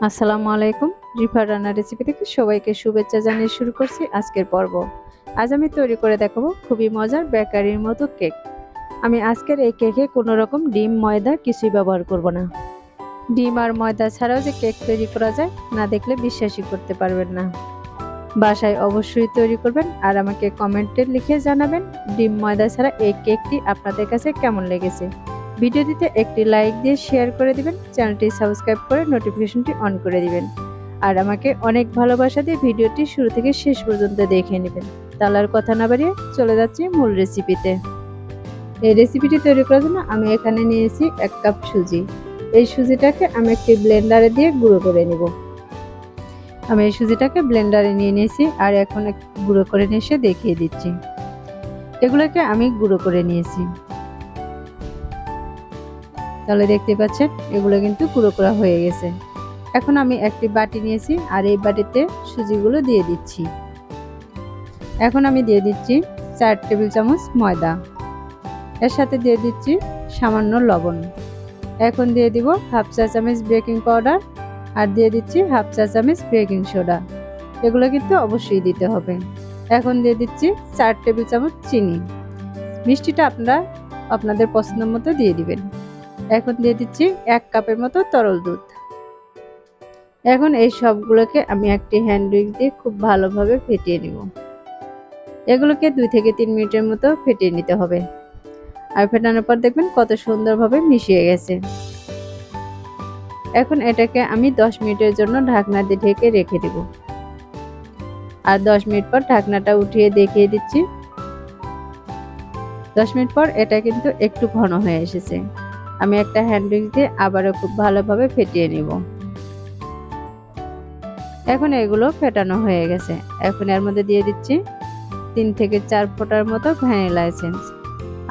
আসসালামু আলাইকুম। রিফা রান্না রেসিপি থেকে সবাইকে শুভেচ্ছা জানিয়ে শুরু করছি আজকের পর্ব। আজ আমি তৈরি করে দেখাবো খুবই মজার বেকারির মতো কেক। আমি আজকের এই কেকে কোনো রকম ডিম ময়দা কিছুই ব্যবহার করব না। ডিম আর ময়দা ছাড়াও যে কেক তৈরি করা যায় না দেখলে বিশ্বাসই করতে পারবেন না। বাসায় অবশ্যই তৈরি করবেন আর আমাকে কমেন্টে লিখে জানাবেন ডিম ময়দা ছাড়া এই কেকটি আপনাদের কাছে কেমন লেগেছে। ভিডিওটিতে একটি লাইক দিয়ে শেয়ার করে দিবেন, চ্যানেলটি সাবস্ক্রাইব করে নোটিফিকেশনটি অন করে দিবেন আর আমাকে অনেক ভালোবাসা দিয়ে ভিডিওটি শুরু থেকে শেষ পর্যন্ত দেখে নেবেন। তাহলে আর কথা না বাড়িয়ে চলে যাচ্ছি মূল রেসিপিতে। এই রেসিপিটি তৈরি করার জন্য আমি এখানে নিয়েছি 1 কাপ সুজি। এই সুজিটাকে আমি একটি ব্লেন্ডারে দিয়ে গুঁড়ো করে নেব। আমি এই সুজিটাকে ব্লেন্ডারে নিয়ে নিয়েছি আর এখন গুঁড়ো করে নিয়ে এসে দেখিয়ে দিচ্ছি। এগুলোকে আমি গুঁড়ো করে নিয়েছি। তাহলে দেখতে পাচ্ছেন এগুলো কিন্তু গুঁড়ো করা হয়ে গেছে। এখন আমি একটি বাটি নিয়েছি আর এই বাটিতে সুজিগুলো দিয়ে দিচ্ছি। এখন আমি দিয়ে দিচ্ছি 4 টেবিল চামচ ময়দা, এর সাথে দিয়ে দিচ্ছি সামান্য লবণ। এখন দিয়ে দিব হাফ চা চামচ বেকিং পাউডার আর দিয়ে দিচ্ছি হাফ চা চামচ বেকিং সোডা। এগুলো কিন্তু অবশ্যই দিতে হবে। এখন দিয়ে দিচ্ছি 4 টেবিল চামচ চিনি। মিষ্টিটা আপনারা আপনাদের পছন্দ মতো দিয়ে দিবেন। এখন দিয়ে দিচ্ছি 1 কাপের মতো তরল দুধ। এখন এই সবগুলোকে আমি একটি হ্যান্ড উইস্ক দিয়ে খুব ভালোভাবে ফেটিয়ে নিব। এগুলোকে 2 থেকে 3 মিনিটের মতো ফেটিয়ে নিতে হবে। আর ফেটানোর পর দেখবেন কত সুন্দরভাবে মিশিয়ে গেছে। এখন এটাকে আমি 10 মিনিটের জন্য ঢাকনা দিয়ে ঢেকে রেখে দেব। আর 10 মিনিট পর ঢাকনাটা উঠিয়ে দেখিয়ে দিচ্ছি। 10 মিনিট পর এটা কিন্তু একটু ঘন হয়ে এসেছে। আমি একটা হ্যান্ড উইস্ক দিয়ে আবারও খুব ভালোভাবে ফেটিয়ে নিব। এখন এগুলো ফেটানো হয়ে গেছে। এখন এর মধ্যে দিয়ে দিচ্ছি 3 থেকে 4 ফোঁটার মতো ভ্যানিলা এসেন্স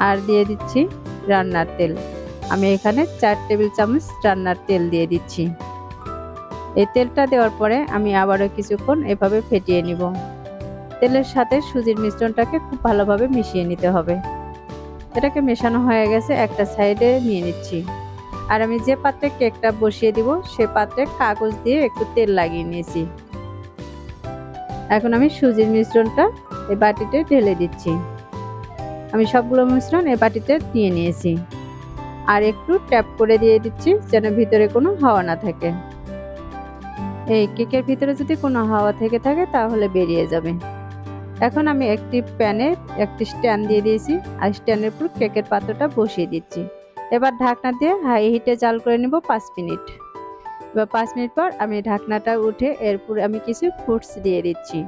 আর দিয়ে দিচ্ছি রান্নার তেল। আমি এখানে 4 টেবিল চামচ রান্নার তেল দিয়ে দিচ্ছি। এই তেলটা দেওয়ার পরে আমি আবারও কিছুক্ষণ এভাবে ফেটিয়ে নিব। তেলের সাথে সুজির মিশ্রণটাকে খুব ভালোভাবে মিশিয়ে নিতে হবে। এটাকে মেশানো হয়ে গেছে, একটা সাইডে নিয়ে নিচ্ছি। আর আমি যে পাত্রে কেকটা বসিয়ে দিব সে পাত্রে কাগজ দিয়ে একটু তেল লাগিয়ে নিয়েছি। এখন আমি সুজির মিশ্রণটা এই বাটিতে ঢেলে দিচ্ছি। আমি সবগুলো মিশ্রণ এই বাটিতে নিয়ে নিয়েছি আর একটু ট্যাপ করে দিয়ে দিচ্ছি যেন ভিতরে কোনো হাওয়া না থাকে। এই কেকের ভিতরে যদি কোনো হাওয়া থেকে থাকে তাহলে বেরিয়ে যাবে। এখন আমি একটি প্যানে একটি স্ট্যান্ড দিয়ে দিয়েছি আর স্ট্যান্ডের উপর কেকের পাত্রটা বসিয়ে দিচ্ছি। এবার ঢাকনা দিয়ে হাই হিটে জাল করে নেব 5 মিনিট। এবার 5 মিনিট পর আমি ঢাকনাটা উঠে এরপর আমি কিছু ফ্রুটস দিয়ে দিচ্ছি।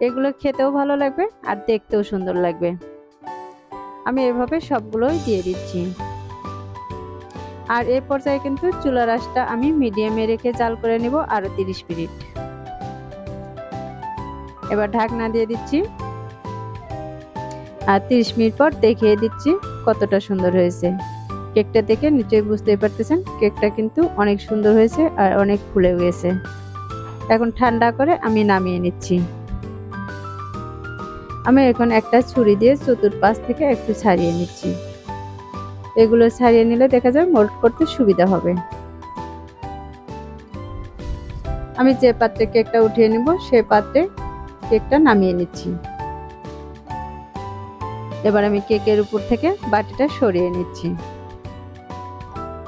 এগুলো খেতেও ভালো লাগবে আর দেখতেও সুন্দর লাগবে। আমি এভাবে সবগুলোই দিয়ে দিচ্ছি। আর এই পর্যায়ে কিন্তু চুলার আঁচটা আমি মিডিয়ামে রেখে জাল করে নেব আরো 30 মিনিট। এবার ঢাকনা দিয়ে দিচ্ছি আর 30 মিনিট পর দেখিয়ে দিচ্ছি কতটা সুন্দর হয়েছে। কেকটা দেখে নিশ্চয়ই বুঝতেই পারতেছেন কেকটা কিন্তু অনেক সুন্দর হয়েছে আর অনেক ফুলে গেছে। এখন ঠান্ডা করে আমি নামিয়ে নিচ্ছি। আমি এখন একটা ছুরি দিয়ে চতুর্পাশ থেকে একটু ছাড়িয়ে নিচ্ছি। এগুলো ছাড়িয়ে নিলে দেখা যাবে মোল্ড করতে সুবিধা হবে। আমি যে পাত্রে কেকটা উঠিয়ে নেব সেই পাত্রে কেকটা নামিয়ে নিচ্ছি। এবার আমি কেকের উপর থেকে বাটিটা সরিয়ে নিচ্ছি।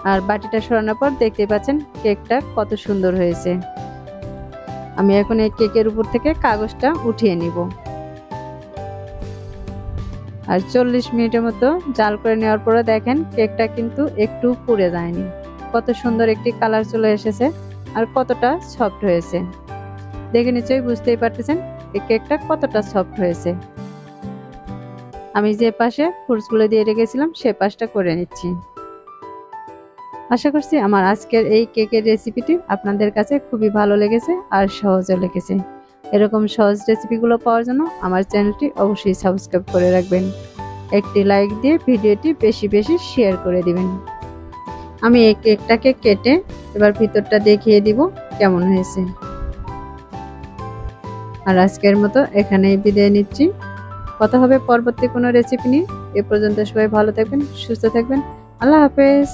আর বাটিটা সরানোর পর দেখতে পাচ্ছেন কেকটা কত সুন্দর হয়েছে। আমি এখন এই কেকের উপর থেকে কাগজটা উঠিয়ে নিব। আর 40 মিনিটের মতো জাল করে নেওয়ার পরে দেখেন কেকটা কিন্তু একটু পুড়ে যায়নি। কত সুন্দর একটি কালার চলে এসেছে আর কতটা সফট হয়েছে। দেখে নিশ্চয়ই বুঝতেই পারতেছেন এই কেকটা কতটা সফট হয়েছে। আমি যে পাশে ফ্রুটসগুলো দিয়ে রেখেছিলাম সে পাশটা করে নিচ্ছি। আশা করছি আমার আজকের এই কেকের রেসিপিটি আপনাদের কাছে খুবই ভালো লেগেছে আর সহজও লেগেছে। এরকম সহজ রেসিপিগুলো পাওয়ার জন্য আমার চ্যানেলটি অবশ্যই সাবস্ক্রাইব করে রাখবেন। একটি লাইক দিয়ে ভিডিওটি বেশি বেশি শেয়ার করে দিবেন। আমি এই কেকটাকে কেটে এবার ভিতরটা দেখিয়ে দিব কেমন হয়েছে। আর আজকের মতো এখানেই বিদায় নিচ্ছি। কথা হবে পরবর্তী কোনো রেসিপি নিয়ে। এ পর্যন্ত সবাই ভালো থাকবেন, সুস্থ থাকবেন। আল্লাহ হাফেজ।